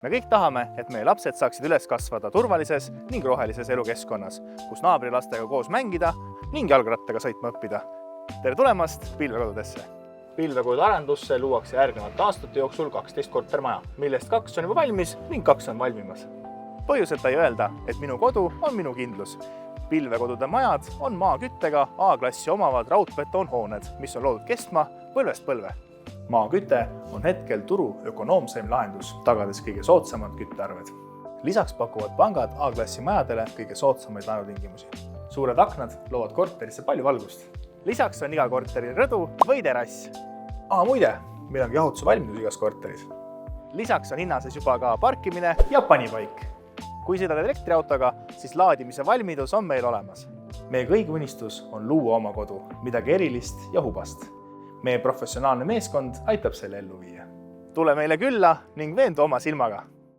Me kõik tahame, et meie lapsed saaksid üles kasvada turvalises ning rohelises elukeskkonnas, kus naabrilastega koos mängida ning jalgrattaga sõitma õppida. Tere tulemast Pilvekodudesse! Pilvekodude arendusse luuakse järgnevate aastate jooksul 12 kortermaja, millest 2 on juba valmis ning 2 on valmimas. Põhjuseta ei öelda, et minu kodu on minu kindlus. Pilvekodude majad on maaküttega A-klassi omavad raudbetoonhooned, mis on loodud kestma põlvest põlve. Maaküte on hetkel turu ökonoomseim lahendus, tagades kõige soodsamad küttearved. Lisaks pakuvad pangad A-klassi majadele kõige soodsamaid laenutingimusi. Suured aknad loovad korterisse palju valgust. Lisaks on iga korteril rõdu või terrass. Muide, meil on jahutuse valmidus igas korteris. Lisaks on hinnases juba ka parkimine ja panipaik. Kui sõidad elektriautoga, siis laadimise valmidus on meil olemas. Meie kõigi unistus on luua oma kodu, midagi erilist ja hubast. Meie professionaalne meeskond aitab selle ellu viia. Tule meile külla ning veendu oma silmaga.